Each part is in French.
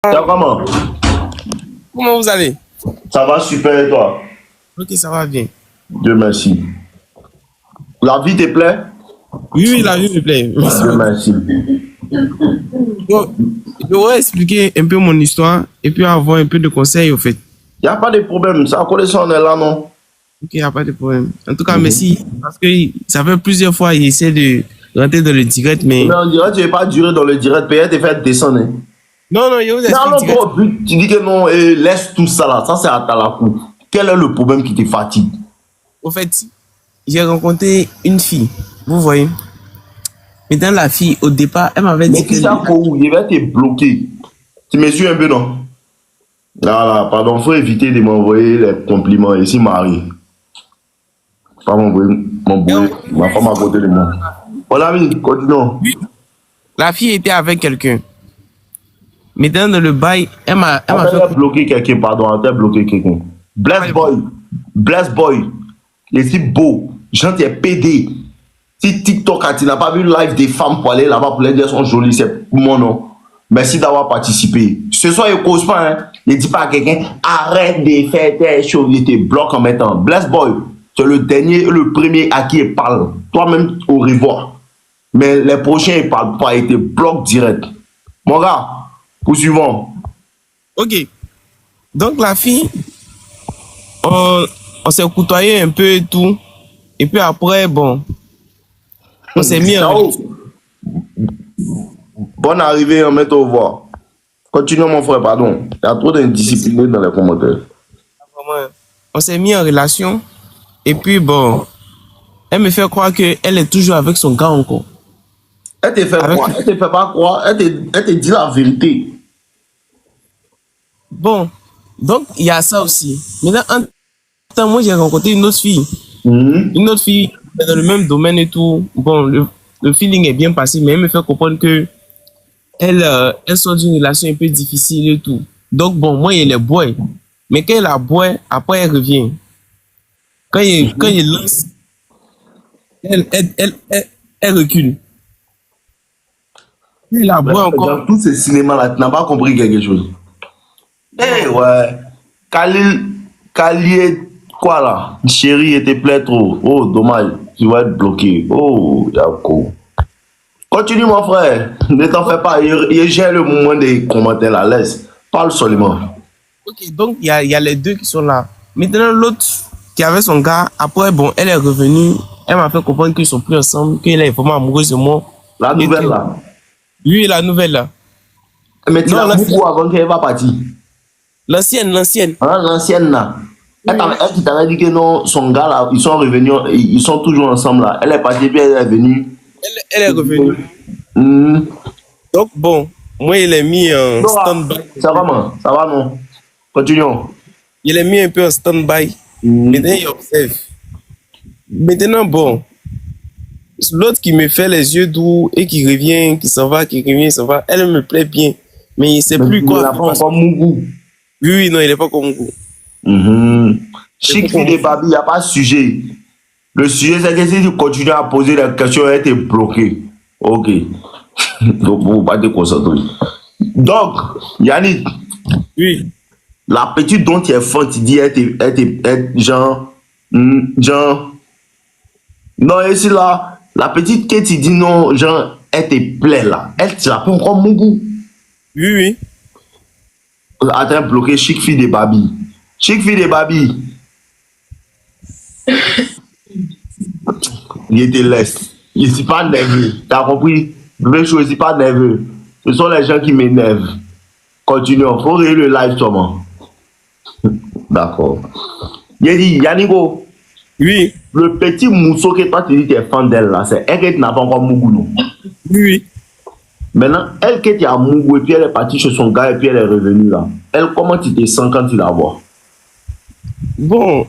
Ça comment? Comment vous allez? Ça va super et toi? Ok, ça va bien. Dieu merci. La vie te plaît? Oui, oui, la vie me plaît. Merci Dieu beaucoup. merci. Bon, je vais expliquer un peu mon histoire et puis avoir un peu de conseils au fait. Il n'y a pas de problème. Ça connaissance, on est là, non? Ok, il n'y a pas de problème. En tout cas, merci. Parce que ça fait plusieurs fois qu'il essaie de rentrer dans le direct, mais... Mais on dirait que tu n'es pas duré dans le direct. Peut-être te faire descendre. Hein. Non, non, je vous Mais explique alors, direct. toi, tu dis que non, laisse tout ça là. Ça, c'est à la coup. Quel est le problème qui te fatigue? Au fait, j'ai rencontré une fille. Vous voyez? Mais dans la fille, au départ, elle m'avait dit Mais que... si ça faut, il va te bloquer. Tu me suis un peu, non? Là, pardon, il faut éviter de m'envoyer les compliments. Ici, Marie. Pas m'envoyer ma femme à côté de moi. Mon ami, continuons. La fille était avec quelqu'un. Mais dans le bail, elle m'a fait... Elle a bloqué quelqu'un, pardon, elle a bloqué quelqu'un. Bless boy, il est beau, gens t'es PD. Si TikTok, tu n'as pas vu live des femmes pour aller là-bas pour les dire sont jolies, c'est mon nom. Merci d'avoir participé. Ce soir, il ne cause pas, hein. Il ne dit pas à quelqu'un, arrête de faire tes choses, il te bloque en mettant. Bless boy, c'est le dernier, le premier à qui il parle. Toi-même, au revoir. Mais les prochains, ils ne parlent pas, ils te bloquent direct. Mon gars, poursuivons. Ok. Donc la fille, on s'est côtoyé un peu et tout. Et puis après, bon, on s'est mis en... Ciao. Bonne arrivée, on met au revoir. Continue mon frère, pardon. Il y a trop d'indisciplinés dans les commentaires. On s'est mis en relation. Et puis bon, elle me fait croire qu'elle est toujours avec son gars encore. Elle te fait croire, elle te fait pas croire, elle te dit la vérité. Bon, donc il y a ça aussi. Maintenant, en temps, moi j'ai rencontré une autre fille. Une autre fille dans le même domaine et tout. Bon, le feeling est bien passé, mais elle me fait comprendre que elle sort d'une relation un peu difficile et tout. Donc bon, moi il est bois. Mais quand elle a bois, après elle revient. Quand il lance, elle recule. Elle a bois encore. Dans tous ces cinémas-là, tu n'as pas compris quelque chose. Eh ouais. Kali, quoi là? Chérie, il te plaît trop. Oh, dommage. Tu vas être bloqué. Oh, d'accord. Continue, mon frère. Ne t'en fais pas. Il gère le moment des commentaires là. Laisse. Parle seulement. Ok, donc il y a les deux qui sont là. Maintenant, l'autre qui avait son gars, après, bon, elle est revenue. Elle m'a fait comprendre qu'ils sont plus ensemble, qu'elle est vraiment amoureuse de moi. La nouvelle là. Oui, la nouvelle là. Mais tu l'as beaucoup avant qu'elle va partir. L'ancienne. Ah, l'ancienne là. Elle t'avait dit que non, son gars là, ils sont revenus, ils sont toujours ensemble là. Elle est partie, puis elle est venue. Elle est revenue. Donc bon, moi il est mis en stand-by. Ça va, man? Ça va, non? Continuons. Il est mis un peu en stand-by. Maintenant, il observe. Maintenant, bon, l'autre qui me fait les yeux doux et qui revient, qui s'en va, qui revient, s'en va, elle me plaît bien. Mais il ne sait plus quoi. Il n'a pas encore mon goût. Oui, non, il n'est pas comme mon goût. Chic fille des babis, il n'y a pas de sujet. Le sujet, c'est que si tu continues à poser des questions, elle est bloquée. Ok. Donc, il ne faut pas te concentrer. Donc, Yannick. Oui. La petite dont tu es fan, tu dis, elle genre. Non, et c'est là. La petite que tu dis non, genre, elle te plaît là. Elle, tu l'as pas encore mon goût. Oui, oui. Attends, bloqué, chic fille des babis. Chic fille des babis. Il était laisse. Il ne suis pas nerveux. Tu as compris? Je ne suis pas nerveux. Ce sont les gens qui m'énervent. Continuons. Il faut regarder le live seulement. D'accord. Il dit, Yannigo. Oui. Le petit mousseau que toi tu dis que tu es fan d'elle là, c'est elle qui n'a pas encore Mougou, non? Oui. Maintenant, elle qui est à Mougou et puis elle est partie chez son gars et puis elle est revenue là. Elle, comment tu te sens quand tu la vois? Bon,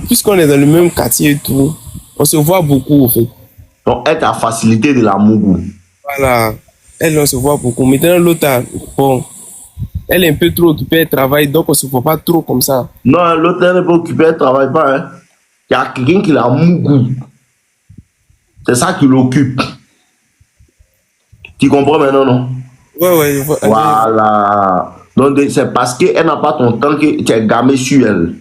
puisqu'on est dans le même quartier et tout, on se voit beaucoup, en fait. Donc, elle t'a facilité de la Mougou. Voilà. Elle, on se voit beaucoup. Maintenant, l'autre, bon, elle est un peu trop occupée, elle travaille, donc on se voit pas trop comme ça. Non, l'autre, elle n'est pas occupée, elle ne travaille pas. Hein. Il y a quelqu'un qui l'a Mougou. C'est ça qui l'occupe. Tu comprends maintenant, non? Ouais, je vois. Voilà. Donc, c'est parce qu'elle n'a pas ton temps que tu es gamé sur elle.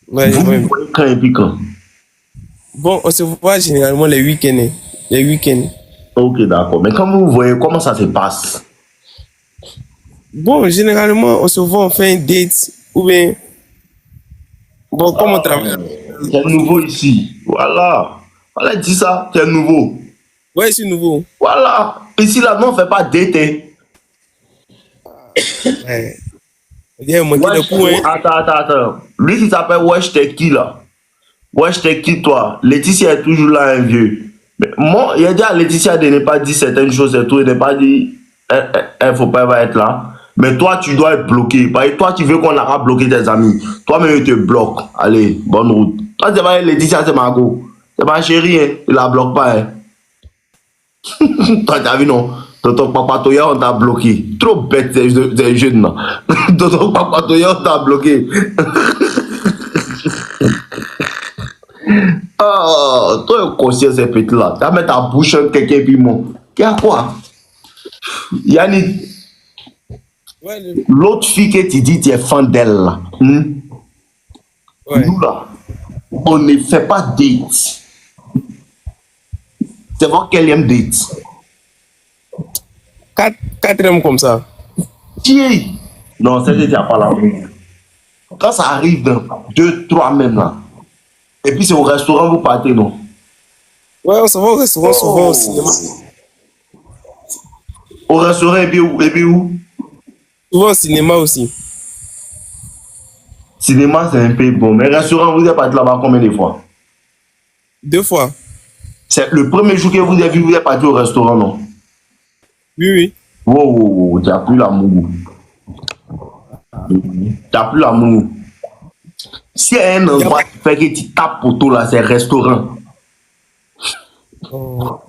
Ouais, je Vous vois. vous voyez quand et puis quand? Bon, on se voit généralement les week-ends. Hein. Les week-ends. Ok, d'accord. Mais quand vous voyez, comment ça se passe? Bon, généralement, on se voit, on fait un date. Ou bien, bon, comme on travaille. C'est nouveau ici. Voilà. Voilà, dis ça, c'est nouveau. Ouais, c'est nouveau. Voilà. Ici, là, non, on ne fait pas date. Hein. Ouais. Il y a manqué de Wesh, coups, hein. attends. Lui qui s'appelle Wesh, t'es qui là? Wesh, t'es qui toi? Laetitia est toujours là, un vieux. Mais moi, il a dit à Laetitia de ne pas dire certaines choses et tout, et de ne pas dire, elle faut pas être là. Mais toi, tu dois être bloqué. Parce que toi, tu veux qu'on aura bloqué tes amis. Toi-même, il te bloque. Allez, bonne route. Toi, c'est pas Laetitia, c'est Margot. C'est ma chérie, hein. Il la bloque pas, hein. Toi, t'as vu, non? Tonton Papatoya, on t'a bloqué. Trop bête, ces jeunes, là. Tonton Papatoya, on t'a bloqué. Oh, toi, conscient, ces petits-là. Tu vas mettre ta bouche entre quelqu'un et puis moi. Qu'il y a quoi? Yannick, Ouais, l'autre fille que tu dis, tu es fan d'elle, là. ouais. Nous, là, on ne fait pas date. C'est voir qu'elle aime date. Quatrième comme ça. Tiens. Non, c'est que tu n'as pas la même. Quand ça arrive dans 2, 3 même, là. Et puis c'est au restaurant, vous partez, non? Ouais, on se voit au restaurant, souvent au cinéma. Au restaurant, et puis où? Et puis où? Souvent au cinéma aussi. Cinéma, c'est un peu bon. Mais restaurant, vous êtes parti là-bas combien de fois? 2 fois. C'est le premier jour que vous avez vu, vous êtes parti au restaurant, non? Oui, oui. Wow, tu n'as plus l'amour. Tu n'as plus l'amour. Si il y a un endroit qui fait que tu tapes pour tout là, c'est restaurant. Oh.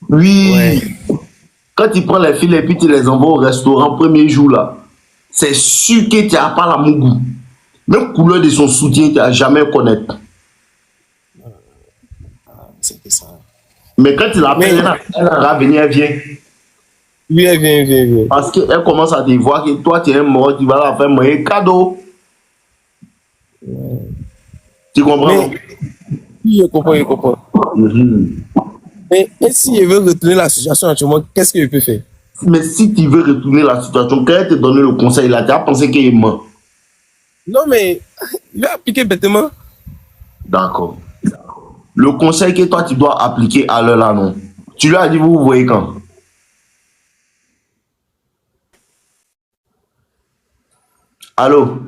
Oui. Ouais. Quand tu prends les filles et puis tu les envoies au restaurant, premier jour là, c'est sûr que tu n'as pas l'amour. Même couleur de son soutien, tu n'as jamais connaître. C'était ça. Mais quand tu l'appelles, elle va venir, elle vient. Oui, viens. Parce qu'elle commence à te voir que toi, tu es mort, tu vas la faire moyen cadeau. Tu comprends? Mais, oui, je comprends. Mais et si je veux retourner la situation actuellement, qu'est-ce que je peux faire? Mais si tu veux retourner la situation, quand elle te donne le conseil là, tu as pensé qu'il est mort. Non, mais il va appliquer bêtement. D'accord. Le conseil que toi, tu dois appliquer à l'heure là, non. Tu lui as dit, vous voyez quand? Allô?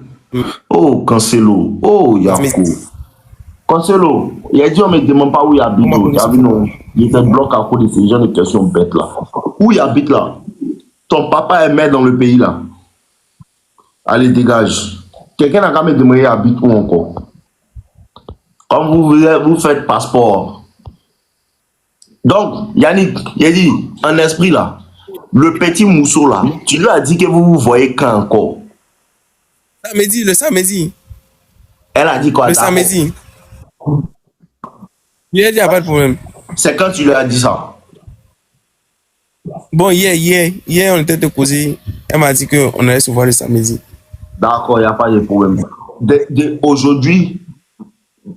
Oh, Cancelo. Oh, Yako. Cancelo, il a dit, on ne me demande pas où il habite. Tu as vu, non? Il était bloqué à cause de ces genre de questions bêtes là. Où il habite là? Ton papa est maire dans le pays là. Allez, dégage. Quelqu'un n'a qu'à me demander, il habite où encore? Comme vous faites passeport. Donc, Yannick, il a dit, en esprit là, le petit mousseau là, tu lui as dit que vous vous voyez quand encore? Le samedi. Elle a dit quoi? Le samedi. Il a dit, il n'y a pas de problème. C'est quand tu lui as dit ça? Bon, hier, on était posé. Elle m'a dit qu'on allait se voir le samedi. D'accord, il n'y a pas de problème. Aujourd'hui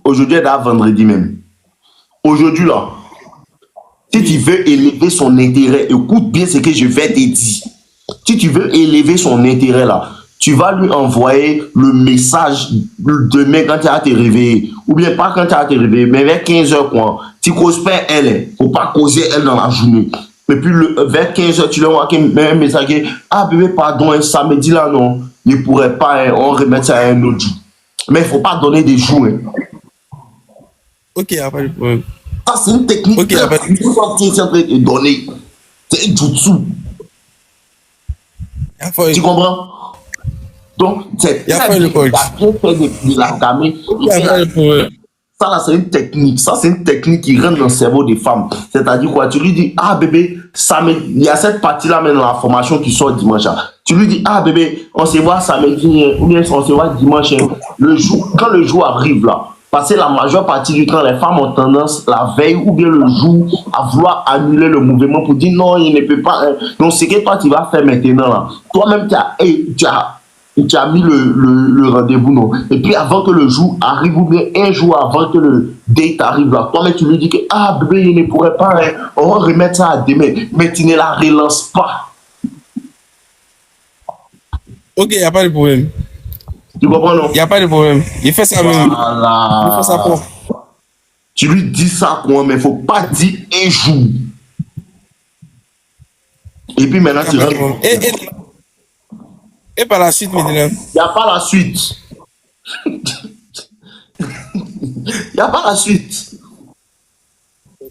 est là vendredi même. Aujourd'hui là, si tu veux élever son intérêt, écoute bien ce que je vais te dire. Si tu veux élever son intérêt là, tu vas lui envoyer le message demain quand tu vas te réveiller. Ou bien pas quand tu vas te réveiller, mais vers 15h quoi. Tu causes pas elle. Il ne faut pas causer elle dans la journée. Et puis vers 15h, tu lui envoies un message. Ah bébé, pardon, un samedi là, non. Il ne pourrait pas, on remet ça à un autre jour. Mais il ne faut pas donner des jours. Hein. Ok, il n'y a pas de problème. Ça, c'est une technique. Ok, il n'y a pas de problème. Tu es en train de donner. C'est un jutsu. Tu comprends? Donc, c'est très bien. Il a bien fait de la gamer. Ça, là, c'est une technique. Ça, c'est une technique qui rentre dans le cerveau des femmes. C'est-à-dire quoi? Tu lui dis, ah bébé, il y a cette partie-là, même dans la formation qui sort dimanche. Tu lui dis, ah bébé, on se voit samedi, ou bien on se voit dimanche. Quand le jour arrive là, Parce que la majeure partie du temps, les femmes ont tendance, la veille ou bien le jour, à vouloir annuler le mouvement pour dire non, il ne peut pas. Donc, c'est que toi, tu vas faire maintenant. Là. Toi-même, tu as mis le rendez-vous, non. Et puis, avant que le jour arrive, ou bien un jour avant que le date arrive, là, toi-même, tu lui dis que, ah, bébé, il ne pourrait pas, hein, on va remettre ça à demain. Mais tu ne la relances pas. Ok, il n'y a pas de problème. Tu comprends, non? Il n'y a pas de problème. Il fait ça même. Voilà. Il fait ça pour. Tu lui dis ça, quoi, mais il ne faut pas dire un jour. Et puis maintenant, tu rentres. Et par la suite, maintenant. Il n'y a pas la suite. Il n'y a pas la suite.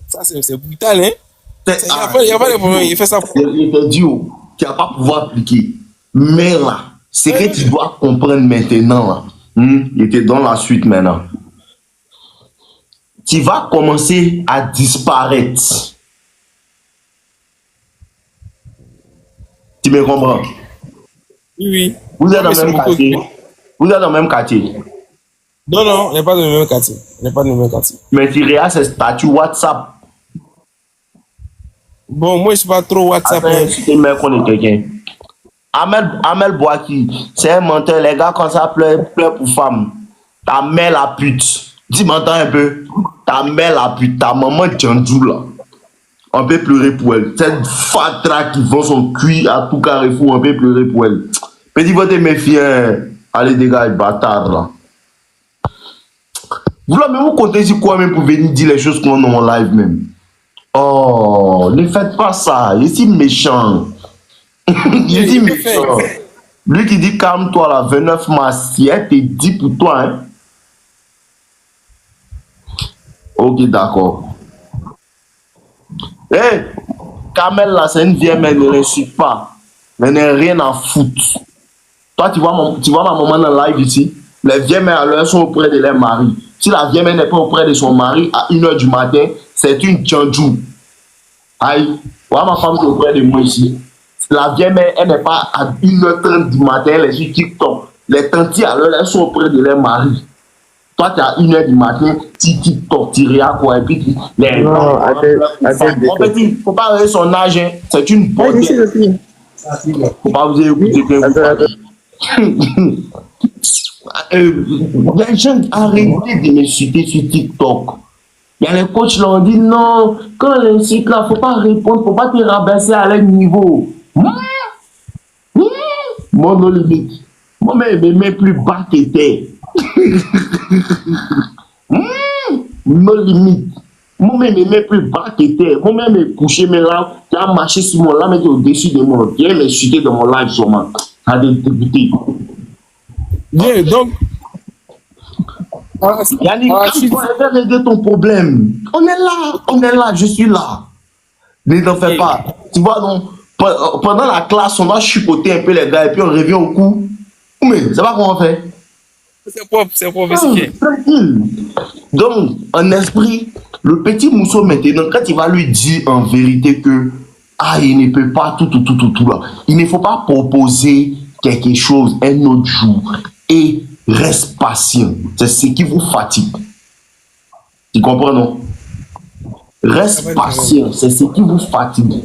Ça, c'est brutal, hein? Il n'y a pas de problème. Il fait ça pour. Il te dit, tu n'as pas pouvoir appliquer. Mais là, c'est que tu dois comprendre maintenant. Là. Il te donne la suite maintenant. Tu vas commencer à disparaître. Tu me comprends? Oui. Vous êtes dans le même quartier. Vous êtes dans le même quartier. Non, non, on n'est pas dans le même quartier. On n'est pas dans le même quartier. Mais tu regardes ce statut WhatsApp. Bon, moi, je ne suis pas trop WhatsApp. Attends, si tu me connais quelqu'un. Amel Boaki, c'est un menteur. Les gars, quand ça pleure pour femme. Ta mère la pute. Dis, m'entends un peu. Ta mère la pute. Ta maman Djandjou là. On peut pleurer pour elle. Cette fatra qui vend son cuir à tout carrefour, on peut pleurer pour elle. Petit vote méfiant. Allez, dégage, bâtard là. Vous là, même vous comptez sur quoi même pour venir dire les choses qu'on a en live même. Oh, ne faites pas ça. Il est méchant. Il est méchant. Lui qui dit calme-toi là, 29 mars, il te dit pour toi. Hein? Ok, d'accord. Hé, hey, Kamel là, c'est une vieille, mais elle ne l'insulte pas. Elle n'a rien à foutre. Toi, tu vois ma maman dans le live ici. Les vieilles mères, elles sont auprès de leur mari. Si la vieille mère n'est pas auprès de son mari à 1h du matin, c'est une tchandjou. Aïe, voilà ma femme qui est auprès de moi ici. La vieille mère, elle n'est pas à 1h30 du matin, elle est sur TikTok. Les tantis, alors, elles sont auprès de leur mari. Toi, tu es à 1h du matin, tu TikTok, tu regardes quoi, et puis les non, en fait, il ne faut pas regarder son âge, hein. C'est une bonne. Il ne faut pas vous écouter que vous parlez. Les gens, arrêtez de m'insulter sur TikTok. Il y a les coachs qui leur disent non, quand on insulte là, il ne faut pas répondre, il ne faut pas te rabaisser à leur niveau. Moi, non limite. Moi, mais je me mets plus bas que t'es. Non limite. Moi-même, je me mets plus bas que t'es. Moi-même, je couché, mais là, tu as marché sur mon là, mais tu es au-dessus de moi. Tu viens m'insulter dans mon live sur moi. Ça a des débutés. Bien, donc. Yannick, quand tu vas régler ton problème, on est là, je suis là. Ne t'en fais pas. Tu vois, donc, pendant la classe, on va chipoter un peu les gars et puis on revient au coup. Mais c'est pas comment on fait. C'est propre, c'est tranquille. Donc, en esprit, le petit mousseau maintenant, quand il va lui dire en vérité que il ne peut pas tout là, il ne faut pas proposer quelque chose un autre jour et reste patient. C'est ce qui vous fatigue. Tu comprends, non? Reste patient, c'est ce qui vous fatigue.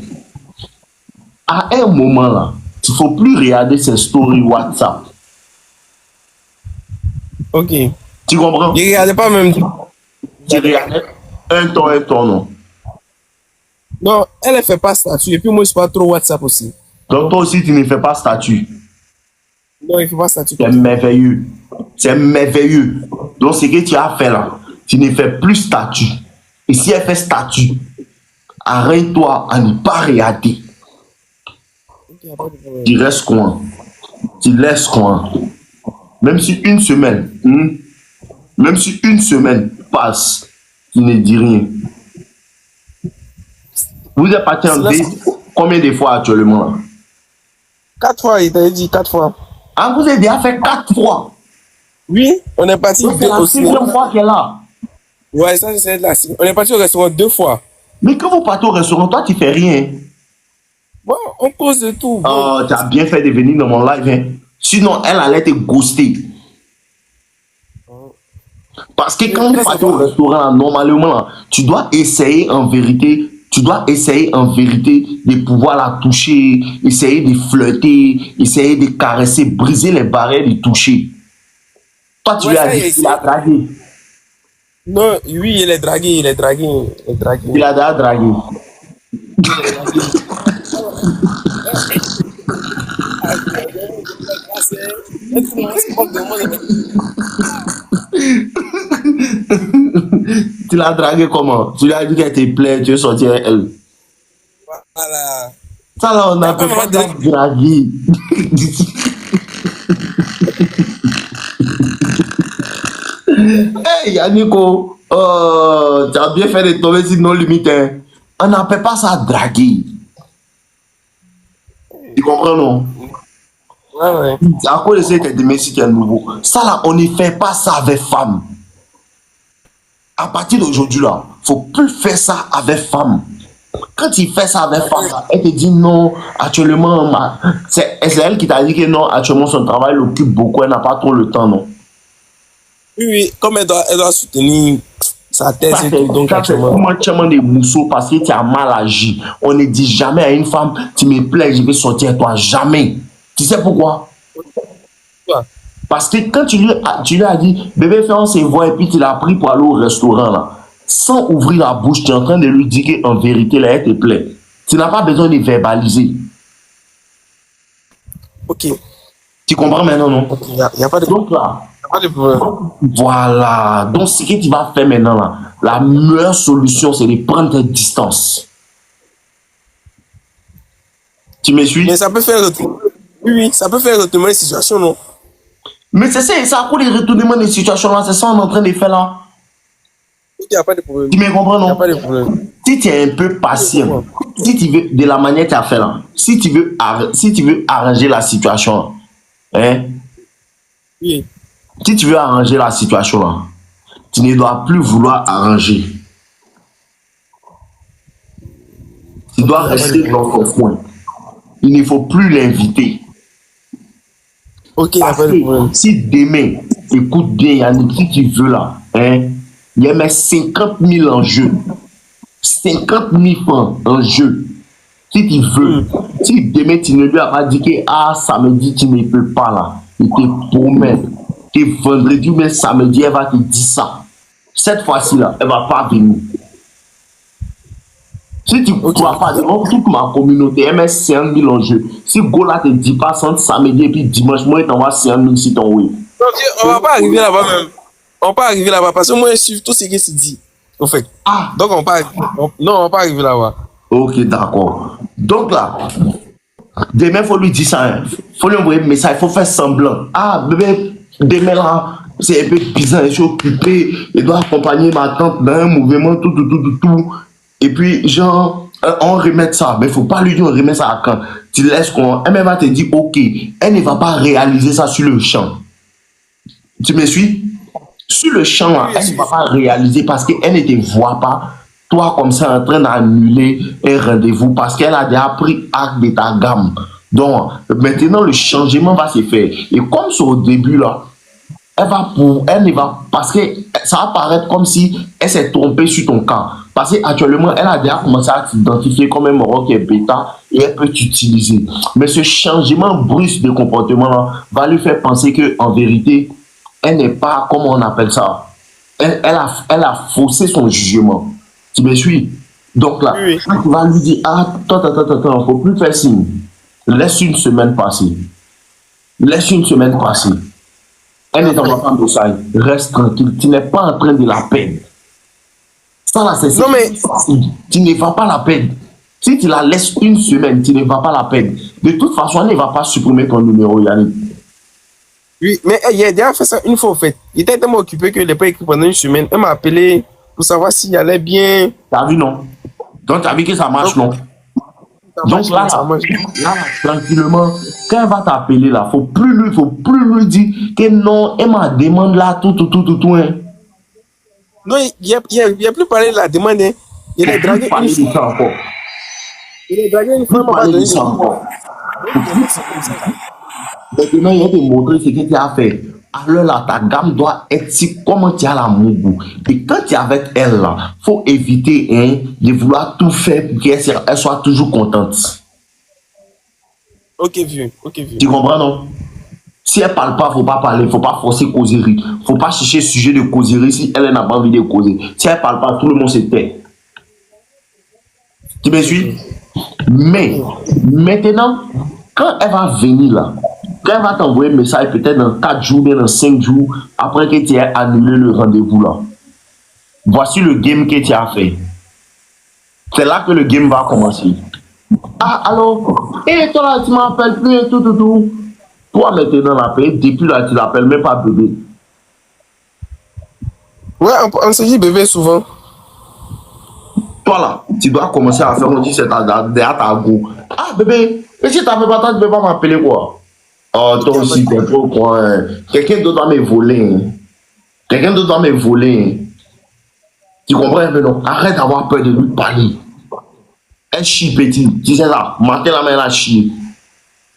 À un moment là, il ne faut plus regarder ces stories WhatsApp. Ok. Tu comprends? Je ne regardais pas même. Tu regardais un temps, non? Non, elle ne fait pas statut. Et puis moi, je ne suis pas trop WhatsApp aussi. Donc toi aussi, tu ne fais pas statut. Non, il ne fait pas statut. C'est merveilleux. C'est merveilleux. Donc ce que tu as fait là, tu ne fais plus statut. Et si elle fait statut, arrête-toi à ne pas regarder. Tu restes quoi? Tu laisses quoi? Même si une semaine, passe, tu ne dis rien. Vous êtes parti en date combien de fois actuellement là? 4 fois, il t'a dit 4 fois. Ah, vous avez déjà fait 4 fois? Oui, on est parti au restaurant. C'est la 6e fois qu'elle est là. Ouais, ça c'est la 6e. On est parti au restaurant 2 fois. Mais quand vous partez au restaurant, toi tu fais rien. Bon, on cause de tout. Oh, tu as bien fait de venir dans mon live. Hein. Sinon, elle allait te ghoster. Parce que quand Très tu vas au important. restaurant, là, normalement, là, tu dois essayer en vérité, de pouvoir la toucher, essayer de flirter, essayer de caresser, briser les barrières de toucher. Toi, tu Ouais, lui as ça, dit il a qu'il a essayé. dragué. Non, oui, il est dragué, il est dragué, il est dragué. Il a déjà dragué. Il est dragué. Tu l'as dragué comment? Tu lui as dit qu'elle te plaît, tu es sorti avec elle. Voilà. Ça là, on Et après, n'appelle pas maman ça donné. draguer. Hey Yannico, tu as bien fait de tomber sur nos limites. Hein. On n'appelle pas ça draguer. Tu comprends, non? Ouais, ouais. À cause de ce que tu si tu es nouveau. Ça là, on ne fait pas ça avec femme. À partir d'aujourd'hui là, faut plus faire ça avec femme. Quand tu fais ça avec femme, là, elle te dit non, actuellement, c'est elle qui t'a dit que non, actuellement son travail l'occupe beaucoup, elle n'a pas trop le temps, non. Oui, oui, comme elle doit soutenir sa thèse et tout, donc Ça fait actuellement. comment tu as des mousseaux parce que tu as mal agi. On ne dit jamais à une femme, tu me plais, je vais sortir avec toi, jamais. Tu sais pourquoi? Quoi? Parce que quand tu lui as dit, bébé, fais on se voit et puis tu l'as pris pour aller au restaurant là, sans ouvrir la bouche, tu es en train de lui dire qu'en vérité, là, elle te plaît. Tu n'as pas besoin de verbaliser. Ok, Tu comprends maintenant, non? ok, y a pas de, Donc là, y a pas de problème. voilà. Donc ce que tu vas faire maintenant là, la meilleure solution, c'est de prendre tes distances. Tu me suis? Mais ça peut faire retourner. Oui, oui, ça peut faire retourner la situation, non? Mais c'est ça, à cause des retournements de situation là, c'est ça qu'on est en train de faire là. Ok, y a pas de problème. Tu me comprends, Y a non? pas de problème. Si tu es un peu patient, si tu veux, de la manière que tu as fait là, si tu veux arranger la situation, hein, Oui. si tu veux arranger la situation là, tu ne dois plus vouloir arranger. Tu dois rester dans ton coin. Il ne faut plus l'inviter. Ok, y a Parce pas de que problème. si demain, écoute bien Yannick, si tu veux là, hein, il y a mes 50 000 en jeu. 50 000 francs en jeu. Si tu veux, si demain tu ne lui as pas dit que samedi tu ne peux pas là, il te promet que vendredi ou même samedi elle va te dire ça. Cette fois-ci là, elle va pas venir. Si tu ne crois pas, devant toute ma communauté, elle met 5 000 en jeu. Si Gola te dit pas entre samedi et puis dimanche, moi, il t'envoie 5 000 si ton oui. Donc, on va pas arriver là-bas même. On va pas arriver là-bas parce que moi, je suis tout ce qui se dit. En fait. Ah, Donc, non, on va pas arriver là-bas. ok, d'accord. Donc là, demain, il faut lui dire ça. Hein. Faut lui envoyer un message, il faut faire semblant. Ah, bébé, demain là, c'est un peu bizarre, je suis occupé. Il doit accompagner ma tante dans un mouvement, tout. Et puis, genre, on remet ça. Mais il ne faut pas lui dire on remet ça à quand. Tu laisses qu'on. Elle va te dire, ok, elle ne va pas réaliser ça sur le champ. Tu me suis? Sur le champ, là, elle ne va pas réaliser parce qu'elle ne te voit pas. Toi, comme ça, en train d'annuler un rendez-vous parce qu'elle a déjà pris acte de ta gamme. Donc, maintenant, le changement va se faire. Et comme c'est au début, là, elle ne va, parce que ça va paraître comme si elle s'est trompée sur ton cas. Parce qu'actuellement, elle a déjà commencé à t'identifier comme un moro qui est bêta et elle peut t'utiliser. Mais ce changement brusque de comportement là va lui faire penser qu'en vérité, elle n'est pas, comment on appelle ça, elle a faussé son jugement. Tu me suis? Donc là, Oui. tu vas lui dire, attends, il ne faut plus faire signe. Laisse une semaine passer. Elle n'est en train de ça. Reste tranquille. Tu n'es pas en train de la perdre. Ça là, c'est Non, mais tu ne vas pas la perdre. Si tu la laisses une semaine, tu ne vas pas la perdre. De toute façon, elle ne va pas supprimer ton numéro, Yannick. oui, mais il a déjà fait ça une fois, en fait. Il était tellement occupé qu'il n'a pas écrit pendant une semaine. Elle m'a appelé pour savoir s'il allait bien. T'as vu, non? Donc, t'as vu que ça marche, non? Donc là, tranquillement, quand elle va t'appeler là, faut plus lui dire que non, elle m'a demandé là, tout. Hein. Non, il a plus parlé de la demande. Hein. Il est dragué une fois. Ça encore. Il est dragué une fois, Plus parler de ça encore. Maintenant, il va te montrer ce que tu as fait. Alors là, ta gamme doit être si comment tu as la mougou. Et quand tu es avec elle là, faut éviter hein, de vouloir tout faire pour qu'elle soit toujours contente. Ok, vieux. Ok, vieux. Tu comprends, non? Si elle parle pas, faut pas parler, faut pas forcer causerie. Faut pas chercher sujet de causerie si elle n'a pas envie de causer. Si elle parle pas, tout le monde se tait. Tu me suis? Mais maintenant, quand elle va venir là, quand elle va t'envoyer un message peut-être dans 4 jours, bien dans 5 jours, après que tu aies annulé le rendez-vous là, voici le game que tu as fait. C'est là que le game va commencer. Ah, alors, et toi là, tu m'appelles plus et tout. Toi maintenant, la paix, depuis là, tu l'appelles même pas bébé. Ouais, on se dit bébé souvent. Toi là, tu dois commencer à faire, on dit c'est derrière ta go. Ah bébé, et si tu n'avais pas tu ne peux pas m'appeler quoi? Oh, toi aussi, t'es trop quoi. Hein. Quelqu'un d'autre doit me voler. Hein. Quelqu'un d'autre doit me voler. Hein. Tu comprends un peu non? Arrête d'avoir peur de lui parler. Elle chie petit. Tu sais ça, matin la main elle a chié.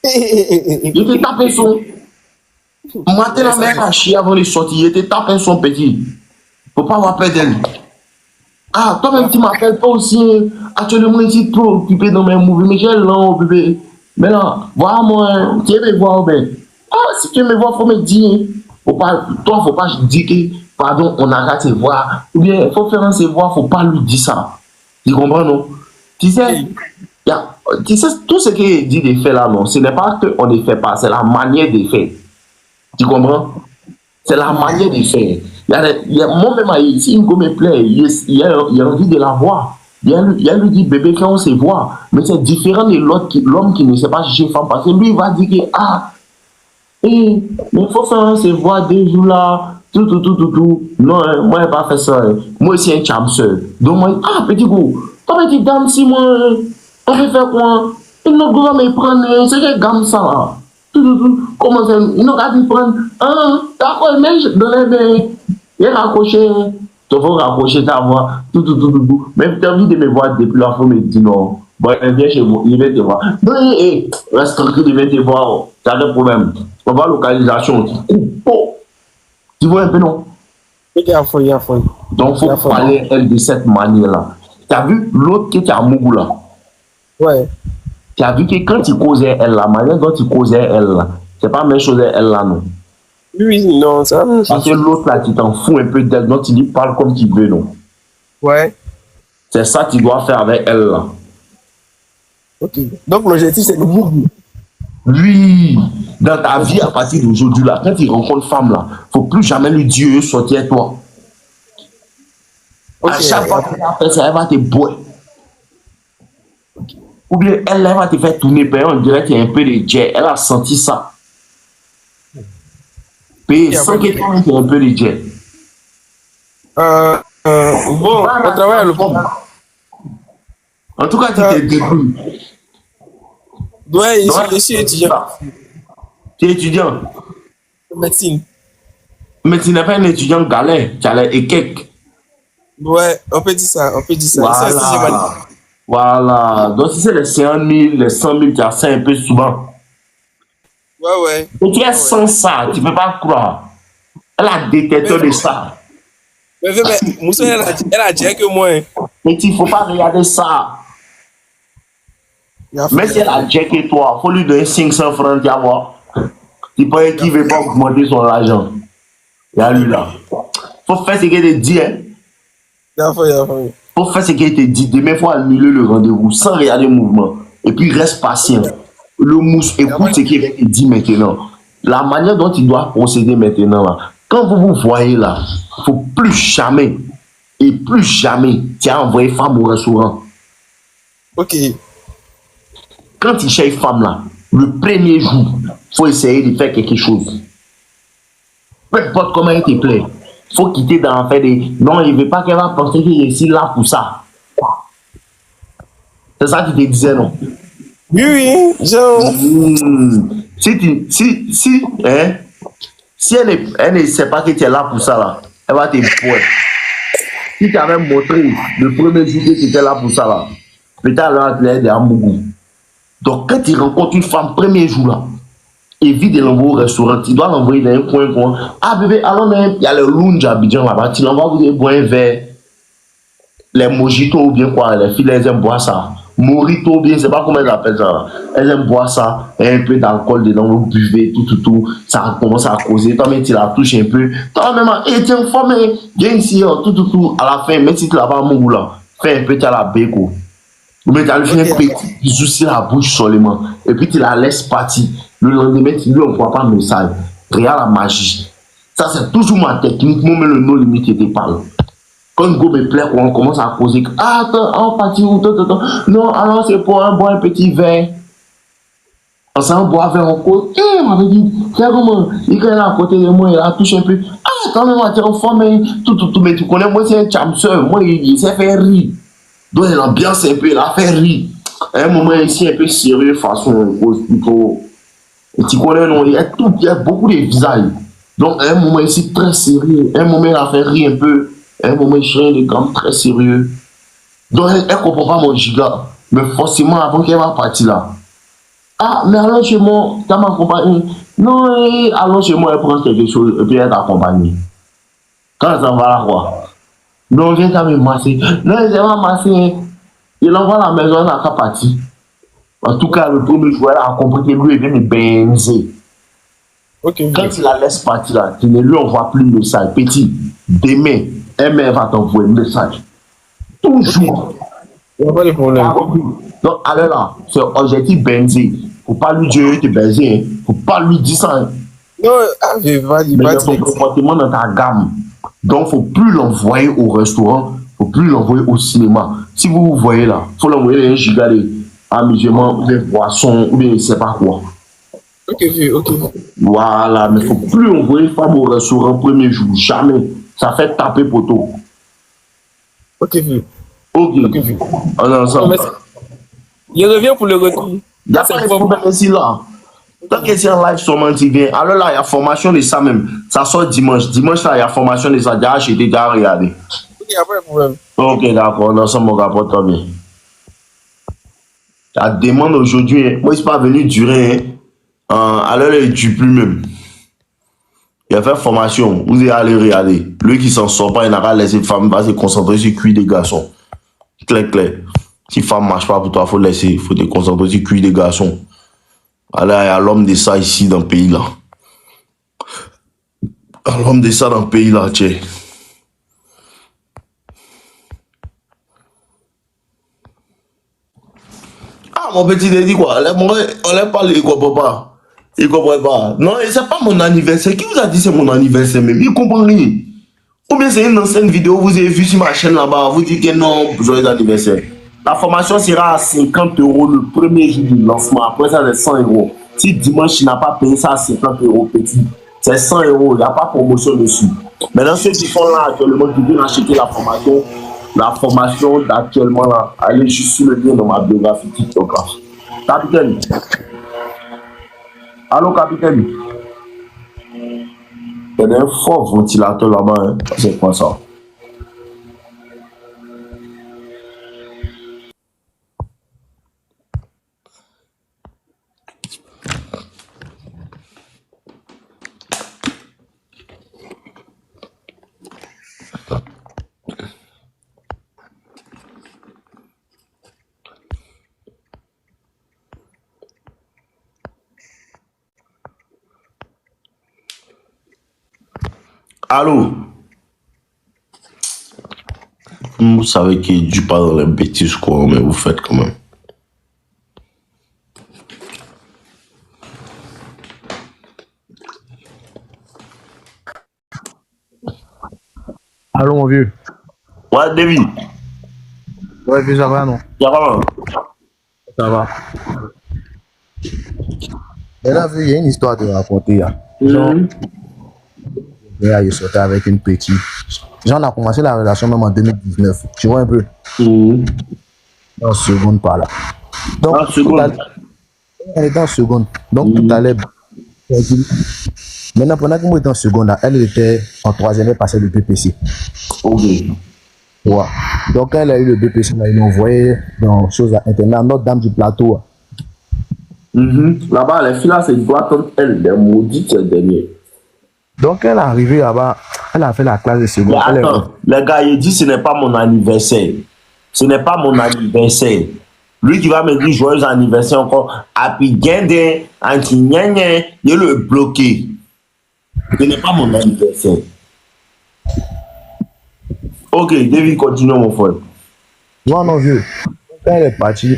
Il te tape son. Matin la main elle a chié avant de sortir. Il te tape son petit. Faut pas avoir peur d'elle. Ah, toi-même, tu m'appelles pas aussi. Actuellement, je suis trop occupé dans mes mouvements. Mais j'ai l'an, bébé. Mais là, voilà moi, tu veux me voir, ben. Ah, si tu veux me voir, faut me dire. Faut pas, toi, faut pas dire que, pardon, on arrête de se voir. Ou bien, il faut faire un se voir, faut pas lui dire ça. Tu comprends, non? Tu sais, tu sais, tout ce qui est dit de faire là, non, ce n'est pas qu'on ne fait pas, c'est la manière de faire. Tu comprends? C'est la manière de faire. Moi-même, si une go me plaît, il a envie de la voir. Il lui dit, bébé, quand on se voit. Mais c'est différent de l'homme qui ne sait pas chercher femme. Parce que lui, il va dire que, ah, mais il faut faire un se voir 2 jours là, tout. Non, hein, moi, je n'ai pas fait ça. Hein. Moi, c'est un champ seul. Donc, moi, ah, petit goût, toi, petite dame, si moi, on peut faire quoi? Une autre go va me prendre, c'est que gamme ça là. Comment ça, une autre va me prendre, ah, d'accord, mais je donne bien. Il raccroché, tu faut raccrocher ta voix, tout. Même tu as envie de me voir depuis la fois, me dit non. Bon, viens chez moi, il va te voir. Non, reste tranquille, il va te voir. Tu as des problèmes. On va localisation. Tu vois un peu, non? Il y a fouille. Donc, il faut parler elle de cette manière-là. Tu as vu l'autre qui est à Mougou là? Ouais. Tu as vu que quand tu causais elle, la manière dont tu causais elle là, c'est pas la même chose elle là, non? Oui, non, ça. Parce que l'autre là, tu t'en fous un peu d'elle, donc tu dis parle comme tu veux, non? Ouais. C'est ça que tu dois faire avec elle là. Ok. Donc l'objectif c'est le mouvement. Oui, dans ta vie à partir d'aujourd'hui là, quand tu rencontres une femme là, faut plus jamais lui dire sortir toi. Okay. À chaque fois que tu as fait ça, elle va te boire. Ou bien elle va te faire tourner, on dirait qu'il y a un peu de jet. Elle a senti ça. Et sans que toi, tu aies un peu de jet. Bon, on travaille à l'hôpital. En tout cas, tu t'es débrouillé. Ouais, je suis étudiant. Tu es étudiant? Médecine. Mais tu n'es pas un étudiant galère, tu as les échecs. Ouais, on peut dire ça. Voilà. Donc, si c'est les 50 000, les 100 000, tu as ça un peu souvent. Ouais. Et tu es sans ça, tu ne peux pas croire. Elle a détecté de ça. Mais Moussa, elle a dit que moi. Mais il ne faut pas regarder ça. Mais si elle a dit que toi, il faut lui donner 500 francs, tu vas voir. Tu peux qu'il ne veut pas augmenter son argent. Il y a lui là. Il faut faire ce qu'elle te dit. Hein. Il faut faire ce qu'elle te dit. Demain, il faut annuler le rendez-vous sans regarder le mouvement. Et puis, reste patient. Le mousse, écoute ce qu'il te dit maintenant. La manière dont tu dois procéder maintenant là. Quand vous vous voyez là, il ne faut plus jamais tu as envoyé femme au restaurant. Ok. Quand tu cherches femme là, le premier jour, il faut essayer de faire quelque chose. Peu importe comment elle te plaît. Il faut quitter dans faire des. Non, il ne veut pas qu'elle va penser qu'il est ici là pour ça. C'est ça que tu te disais, non? Oui. Si elle ne sait pas que tu es là pour ça, là, elle va te pointer. Si tu avais montré le premier jour que tu étais là pour ça, là, peut-être alors tu es de Amougou. Donc, quand tu rencontres une femme, premier jour là, évite de l'envoyer au restaurant. Tu dois l'envoyer dans un coin. Ah bébé, alors il y a le lounge à Abidjan là-bas. Tu l'envoies, vous allez boire un verre. Les mojitos ou bien quoi, les filles, elles aiment boire ça. Morito ou bien, je sais pas comment elles appellent ça. Elles aiment boire ça, et un peu d'alcool dedans, vous buvez, tout. Ça commence à causer. Toi-même, tu la touches un peu. Toi-même, tiens, forme, viens ici, tout. À la fin, même si tu l'as pas mon là, fais un peu, tu as la béco. Ou bien, tu as le fait un petit bisou sur la bouche seulement. Et puis, tu la laisses partir. Le lendemain, tu lui envoies pas un message. Regarde la magie. Ça, c'est toujours ma technique. Moi, le nom limite qui te parle. Quand go me plaît, on commence à causer. Ah, attends, on partit où? Non, alors c'est pour boire un petit verre. On s'en boit un verre, on cause. Il m'avait dit, tiens, comment? Il est là à côté de moi, il a touché un peu. Ah, quand même, tu es en forme, tout, mais tu connais, moi, c'est un chamseur. Moi, il s'est fait rire. Donc, l'ambiance, un peu, il a fait rire. À un moment ici, un peu sérieux, façon, et tu connais, non, il y a beaucoup de visages. Donc, à un moment ici, très sérieux. À un moment, il a fait rire un peu. Un moment, je suis des gars très sérieux. Donc, elle ne comprend pas mon giga. Mais forcément, avant qu'elle va partir là. Ah, mais allons chez moi, tu m'as accompagné. Non, allons chez moi, elle prend quelque chose et puis elle t'accompagne. Quand elle s'en va là, quoi. Non, viens t'as me masser. Non, elle va masser. Il envoie à la maison, elle n'a qu'à partir. En tout cas, le premier joueur a compris que lui, il vient de benzer. Okay. Quand tu la laisses partir là, tu ne lui envoies plus de message. Petit, demain, elle va t'envoyer un message. Toujours. Il n'y a pas de problème. Donc, alors là, c'est objectif benzé. Faut pas lui dire que tu es benzé. Faut pas lui dire ça. Non, je vais pas dire. Mais son comportement dans ta gamme. Donc, faut plus l'envoyer au restaurant. Faut plus l'envoyer au cinéma. Si vous voyez là, faut l'envoyer un giga d'amusement, des boissons, ou bien je sais pas quoi. Ok. Voilà, mais faut plus envoyer femme au restaurant premier jour. Jamais. Ça fait taper poteau. Ok. On est ensemble. Je reviens pour le retour. Il n'y a pas de problème ici là. Tant que c'est un live seulement, tu viens. Alors là, il y a formation de ça même. Ça sort dimanche. Dimanche là, il y a formation de ça. Déjà acheté, déjà regardé. Ok, il n'y a pas de problème. Ok, d'accord. On est ensemble, mon rapport, très bien. La demande aujourd'hui, moi, je ne suis pas venu durer. Alors, il ne dure plus même. Il a fait formation. Vous allez regarder. Lui qui s'en sort pas, il n'a qu'à laisser femme, va se concentrer sur le cuir des garçons. Clair. Si femme ne marche pas pour toi, il faut laisser. Il faut te concentrer sur le cuir des garçons. Alors, il y a l'homme de ça ici dans le pays là. L'homme de ça dans le pays là, tiens. Ah, mon petit, il dit quoi? On l'a parlé quoi, papa? Il comprend pas. Non, c'est pas mon anniversaire. Qui vous a dit c'est mon anniversaire même? Il comprend rien. Ou bien c'est une ancienne vidéo, vous avez vu sur ma chaîne là-bas, vous dites que non, joyeux anniversaire. La formation sera à 50 € le premier jour du lancement. Après ça, c'est 100 €. Si dimanche, tu n'as pas payé ça à 50 € petit, c'est 100 €. Il n'y a pas de promotion dessus. Maintenant, ceux qui sont là actuellement, qui viennent acheter la formation d'actuellement là, allez juste sur le lien dans ma biographie TikTok là. Capitaine. Allô, capitaine. Il y a un fort ventilateur là-bas. Hein. C'est quoi ça? Allô? Vous savez qu'il ne joue pas dans les bêtises, quoi, mais vous faites quand même. Allô, mon vieux. Ouais, David. Ouais, vieux, ça va, non? Ça va? Ça va. Et là, il y a une histoire à te raconter. Là. Genre, il sortait avec une petite. Genre, on a commencé la relation même en 2019. Tu vois un peu? En seconde par là. Donc, en seconde. Elle était en seconde. Donc, tout allait. Maintenant, pendant que moi j'étais en seconde, là, elle était en troisième, elle passait le BPC. Ok. Ouais. Donc, elle a eu le BPC, là, ils l'ont envoyé dans chose à internat, Notre-Dame du Plateau. Là-bas, les filles là, c'est doit attendre elle, les maudites, ces derniers. Donc, elle est arrivée là-bas, elle a fait la classe de Mais seconde. attends, le gars, il dit ce n'est pas mon anniversaire. Ce n'est pas mon anniversaire. Lui qui va me dire joyeux anniversaire encore, happy gende, anti-gnen, il le bloqué. Ce n'est pas mon anniversaire. Ok, David, continue, mon frère. Non, vieux. Quand elle est partie,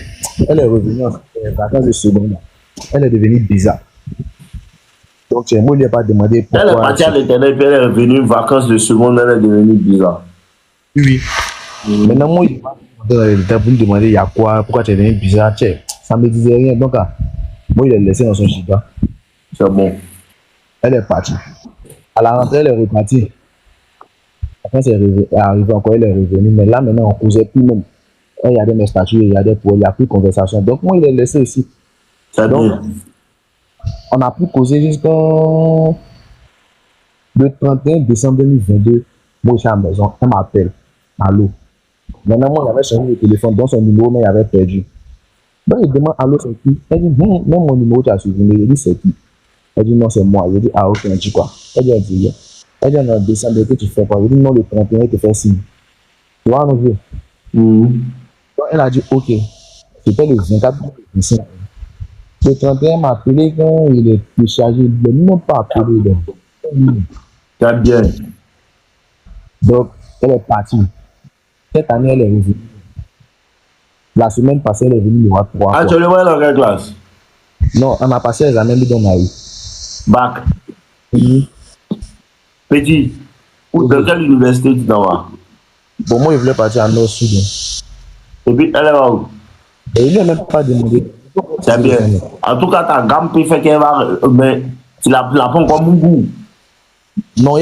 elle est revenue en vacances de seconde. Elle est devenue bizarre. Donc, moi, il lui a pas demandé pourquoi. Elle est partie à l'éternel, puis elle est revenue en vacances de seconde, elle est devenue bizarre. Oui. Maintenant, moi, il m'a demandé il y a quoi, pourquoi tu es devenu bizarre. Ça me disait rien. Donc, moi, il est laissé dans son giga. C'est bon. Elle est partie. À la rentrée, elle est repartie. Après, elle est arrivée encore, elle est revenue. Mais là, maintenant, on causait plus même. Elle regardait mes statuts, elle regardait pour elle, il n'y a plus de conversation. Donc, moi, il est laissé ici. C'est bien. On a pu causer jusqu'au le 31 décembre 2022. Moi, je suis à la maison, elle m'appelle. Allô. Maintenant, moi, j'avais changé le téléphone dans son numéro, mais il avait perdu. Donc, il demande allô, c'est qui? Elle dit, même mon numéro, tu as suivi. Je dis, c'est qui? Elle dit, non, c'est moi. Je dis, ah, ok, on dit quoi? Elle dit, rien. Elle dit, en décembre, que tu fais quoi? Je dis, non, le 31, tu fais signe. Tu vois, mon vieux? Donc, elle a dit, ok. C'était le 24 25. Le 31 m'a appelé quand il est déchargé. Il ne m'a même pas appelé. C'est bien. Donc, elle est partie. Cette année, elle est revenue. La semaine passée, elle est venue me voir 3 fois. Ah, tu le vois dans quelle classe? Non, on a passé les années dans ma vie. Bac. Petit, dans quelle université tu t'en vas? Pour moi, il voulait partir à Nord-Sud. Et puis, elle est là où? Et il ne m'a même pas demandé. C'est bien. En tout cas, ta gamme peut faire qu'elle va. Mais tu l'as pas encore mon goût. Non, il y a